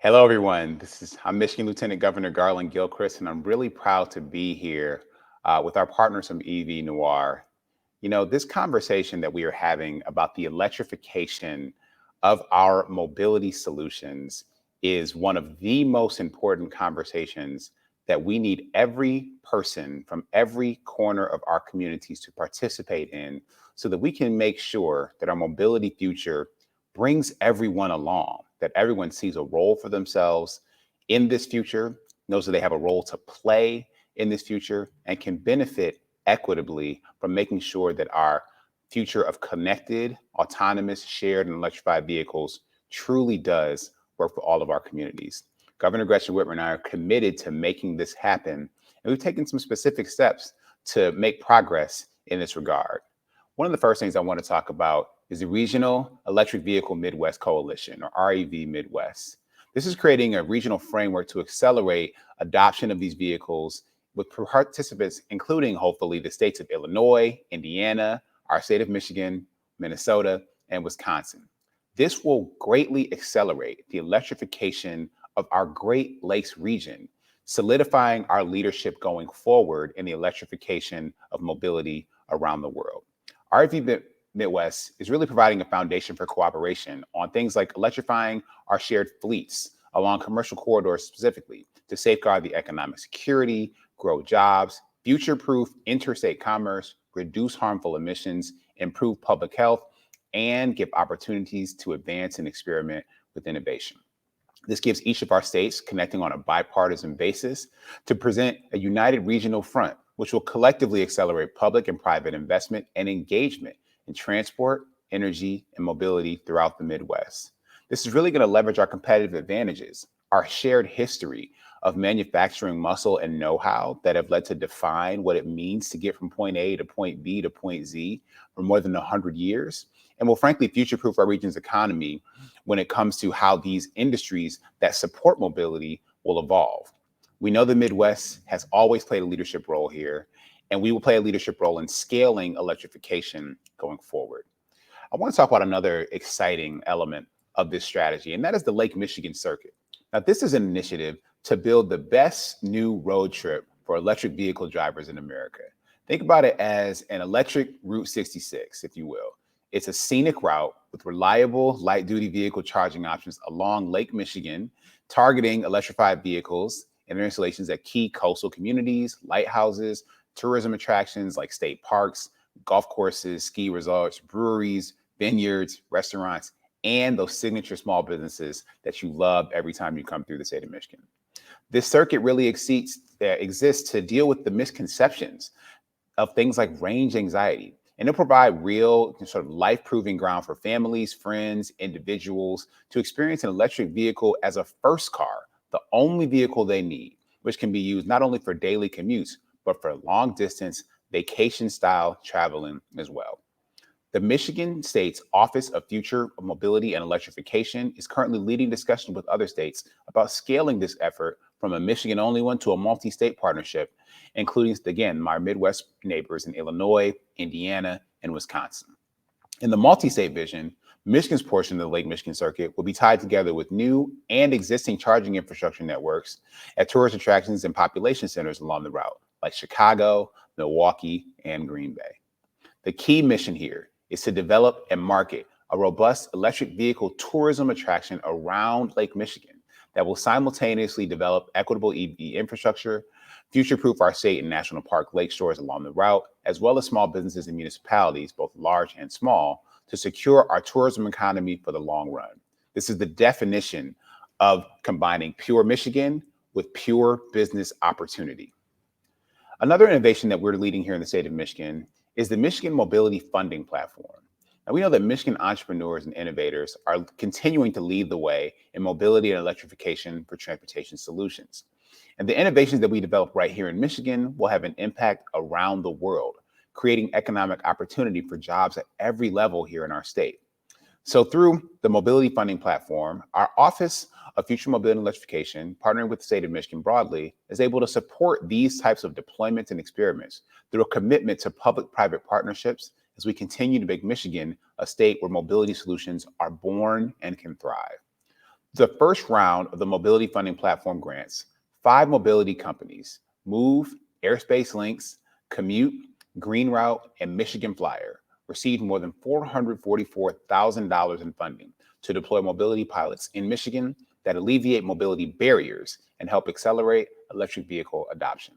Hello, everyone. I'm Michigan Lieutenant Governor Garlin Gilchrist, and I'm really proud to be here with our partners from EV Noir. This conversation that we are having about the electrification of our mobility solutions is one of the most important conversations that we need every person from every corner of our communities to participate in so that we can make sure that our mobility future brings everyone along, that everyone sees a role for themselves in this future, knows that they have a role to play in this future, and can benefit equitably from making sure that our future of connected, autonomous, shared, and electrified vehicles truly does work for all of our communities. Governor Gretchen Whitmer and I are committed to making this happen, and we've taken some specific steps to make progress in this regard. One of the first things I want to talk about is the Regional Electric Vehicle Midwest Coalition, or REV Midwest. This is creating a regional framework to accelerate adoption of these vehicles with participants, including hopefully the states of Illinois, Indiana, our state of Michigan, Minnesota, and Wisconsin. This will greatly accelerate the electrification of our Great Lakes region, solidifying our leadership going forward in the electrification of mobility around the world. RV Midwest is really providing a foundation for cooperation on things like electrifying our shared fleets along commercial corridors specifically to safeguard the economic security, grow jobs, future-proof interstate commerce, reduce harmful emissions, improve public health, and give opportunities to advance and experiment with innovation. This gives each of our states connecting on a bipartisan basis to present a united regional front, which will collectively accelerate public and private investment and engagement in transport, energy, and mobility throughout the Midwest. This is really going to leverage our competitive advantages, our shared history of manufacturing muscle and know-how that have led to define what it means to get from point A to point B to point Z for more than 100 years, and will frankly future-proof our region's economy when it comes to how these industries that support mobility will evolve. We know the Midwest has always played a leadership role here, and we will play a leadership role in scaling electrification going forward. I want to talk about another exciting element of this strategy, and that is the Lake Michigan Circuit. Now, this is an initiative to build the best new road trip for electric vehicle drivers in America. Think about it as an electric Route 66, if you will. It's a scenic route with reliable light-duty vehicle charging options along Lake Michigan, targeting electrified vehicles and their installations at key coastal communities, lighthouses, tourism attractions like state parks, golf courses, ski resorts, breweries, vineyards, restaurants, and those signature small businesses that you love every time you come through the state of Michigan. This circuit really exists to deal with the misconceptions of things like range anxiety, and it'll provide real sort of life-proving ground for families, friends, individuals to experience an electric vehicle as a first car, the only vehicle they need, which can be used not only for daily commutes, but for long distance vacation style traveling as well. The Michigan State's Office of Future Mobility and Electrification is currently leading discussions with other states about scaling this effort from a Michigan only one to a multi state partnership, including, again, my Midwest neighbors in Illinois, Indiana, and Wisconsin. In the multi state vision, Michigan's portion of the Lake Michigan Circuit will be tied together with new and existing charging infrastructure networks at tourist attractions and population centers along the route, like Chicago, Milwaukee, and Green Bay. The key mission here is to develop and market a robust electric vehicle tourism attraction around Lake Michigan that will simultaneously develop equitable EV infrastructure, future-proof our state and national park lake shores along the route, as well as small businesses and municipalities, both large and small, to secure our tourism economy for the long run. This is the definition of combining pure Michigan with pure business opportunity. Another innovation that we're leading here in the state of Michigan is the Michigan Mobility Funding Platform. Now, we know that Michigan entrepreneurs and innovators are continuing to lead the way in mobility and electrification for transportation solutions. And the innovations that we develop right here in Michigan will have an impact around the world, creating economic opportunity for jobs at every level here in our state. So through the Mobility Funding Platform, our Office of Future Mobility and Electrification, partnering with the state of Michigan broadly, is able to support these types of deployments and experiments through a commitment to public-private partnerships as we continue to make Michigan a state where mobility solutions are born and can thrive. The first round of the Mobility Funding Platform grants, 5 mobility companies, Move, Airspace Links, Commute, Green Route, and Michigan Flyer, received more than $444,000 in funding to deploy mobility pilots in Michigan that alleviate mobility barriers and help accelerate electric vehicle adoption.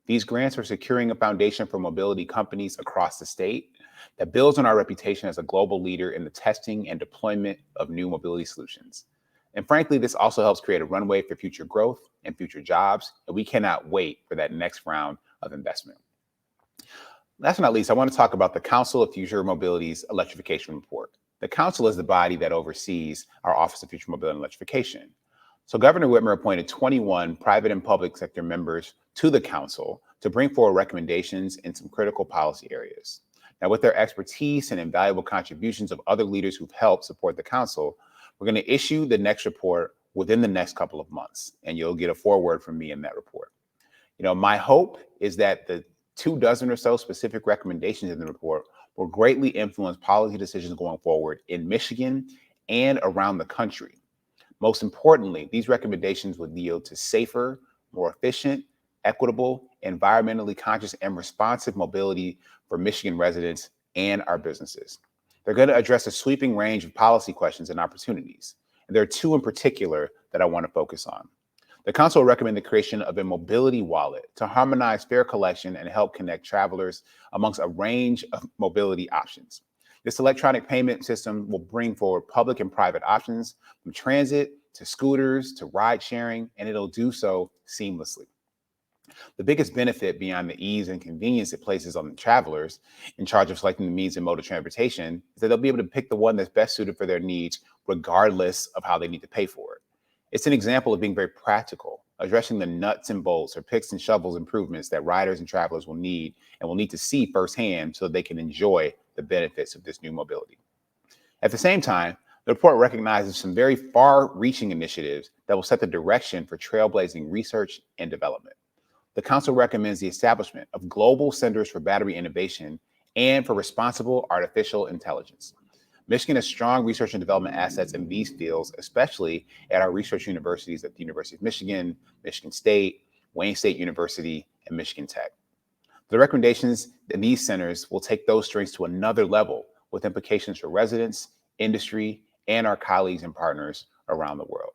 These grants are securing a foundation for mobility companies across the state that builds on our reputation as a global leader in the testing and deployment of new mobility solutions. And frankly, this also helps create a runway for future growth and future jobs, and we cannot wait for that next round of investment. Last but not least, I want to talk about the Council of Future Mobility's Electrification Report. The Council is the body that oversees our Office of Future Mobility and Electrification. So Governor Whitmer appointed 21 private and public sector members to the Council to bring forward recommendations in some critical policy areas. Now, with their expertise and invaluable contributions of other leaders who've helped support the Council, we're going to issue the next report within the next couple of months, and you'll get a foreword from me in that report. My hope is that the 24 or so specific recommendations in the report will greatly influence policy decisions going forward in Michigan and around the country. Most importantly, these recommendations would yield to safer, more efficient, equitable, environmentally conscious, and responsive mobility for Michigan residents and our businesses. They're going to address a sweeping range of policy questions and opportunities. And there are 2 in particular that I want to focus on. The Council will recommend the creation of a mobility wallet to harmonize fare collection and help connect travelers amongst a range of mobility options. This electronic payment system will bring forward public and private options from transit to scooters to ride sharing, and it'll do so seamlessly. The biggest benefit beyond the ease and convenience it places on the travelers in charge of selecting the means and mode of transportation is that they'll be able to pick the one that's best suited for their needs, regardless of how they need to pay for it. It's an example of being very practical, addressing the nuts and bolts or picks and shovels improvements that riders and travelers will need to see firsthand so that they can enjoy the benefits of this new mobility. At the same time, the report recognizes some very far-reaching initiatives that will set the direction for trailblazing research and development. The Council recommends the establishment of global centers for battery innovation and for responsible artificial intelligence. Michigan has strong research and development assets in these fields, especially at our research universities at the University of Michigan, Michigan State, Wayne State University, and Michigan Tech. The recommendations in these centers will take those strengths to another level with implications for residents, industry, and our colleagues and partners around the world.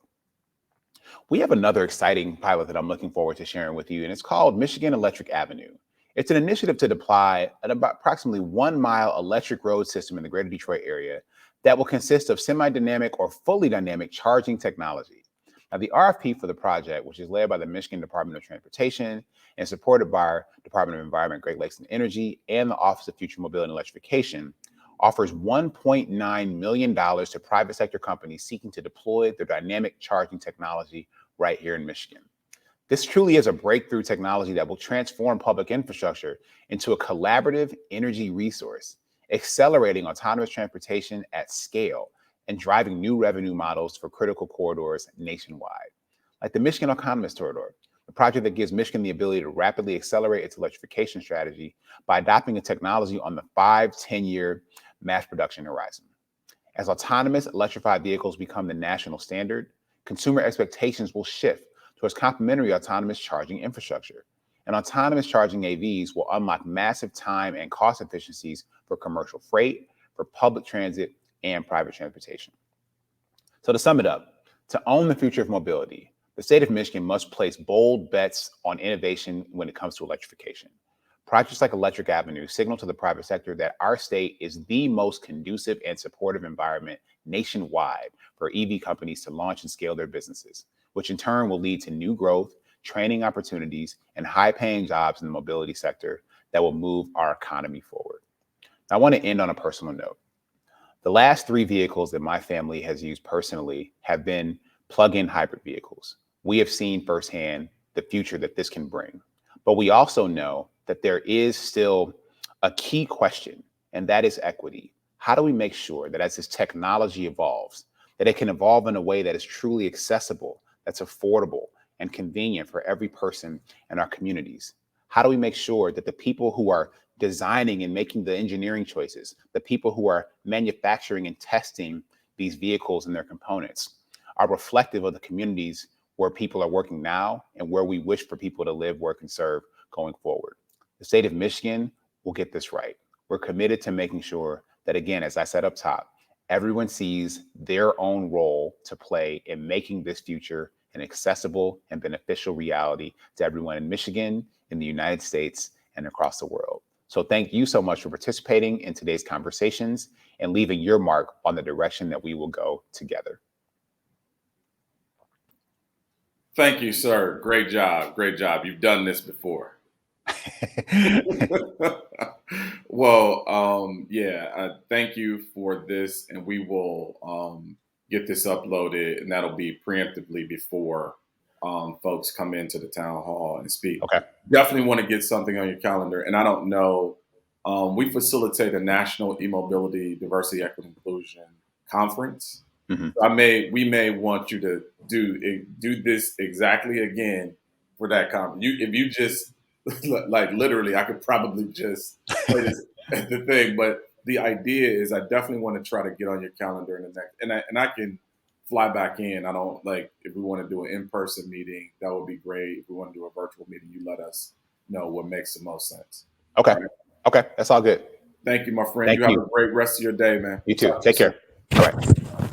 We have another exciting pilot that I'm looking forward to sharing with you, and it's called Michigan Electric Avenue. It's an initiative to deploy an approximately 1-mile electric road system in the greater Detroit area that will consist of semi-dynamic or fully dynamic charging technology. Now, the RFP for the project, which is led by the Michigan Department of Transportation and supported by our Department of Environment, Great Lakes and Energy, and the Office of Future Mobility and Electrification, offers $1.9 million to private sector companies seeking to deploy their dynamic charging technology right here in Michigan. This truly is a breakthrough technology that will transform public infrastructure into a collaborative energy resource, accelerating autonomous transportation at scale and driving new revenue models for critical corridors nationwide. Like the Michigan Autonomous Corridor, a project that gives Michigan the ability to rapidly accelerate its electrification strategy by adopting a technology on the 5-10-year mass production horizon. As autonomous electrified vehicles become the national standard, consumer expectations will shift towards complementary autonomous charging infrastructure. And autonomous charging AVs will unlock massive time and cost efficiencies for commercial freight, for public transit, and private transportation. So to sum it up, to own the future of mobility, the state of Michigan must place bold bets on innovation when it comes to electrification. Projects like Electric Avenue signal to the private sector that our state is the most conducive and supportive environment nationwide for EV companies to launch and scale their businesses, which in turn will lead to new growth, training opportunities, and high-paying jobs in the mobility sector that will move our economy forward. I want to end on a personal note. The last 3 vehicles that my family has used personally have been plug-in hybrid vehicles. We have seen firsthand the future that this can bring. But we also know that there is still a key question, and that is equity. How do we make sure that as this technology evolves, that it can evolve in a way that is truly accessible, that's affordable and convenient for every person in our communities? How do we make sure that the people who are designing and making the engineering choices, the people who are manufacturing and testing these vehicles and their components, are reflective of the communities where people are working now and where we wish for people to live, work, and serve going forward. The state of Michigan will get this right. We're committed to making sure that, again, as I said up top, everyone sees their own role to play in making this future an accessible and beneficial reality to everyone in Michigan, in the United States, and across the world. So thank you so much for participating in today's conversations and leaving your mark on the direction that we will go together. Thank you, sir. Great job. Great job. You've done this before. Well, yeah, thank you for this, and we will get this uploaded, and that'll be preemptively before folks come into the town hall and speak. Okay. Definitely want to get something on your calendar, and I don't know, we facilitate a national e-mobility, diversity, equity, inclusion conference. Mm-hmm. We may want you to do this exactly again for that conference. If you just like literally, I could probably just play this the thing, but the idea is I definitely want to try to get on your calendar in the next, and I can fly back in. I don't like if we want to do an in-person meeting, that would be great. If we want to do a virtual meeting, you let us know what makes the most sense. Okay. All right? Okay. That's all good. Thank you, my friend. Thank You have you. a great rest of your day, man. You too. Take care. All right.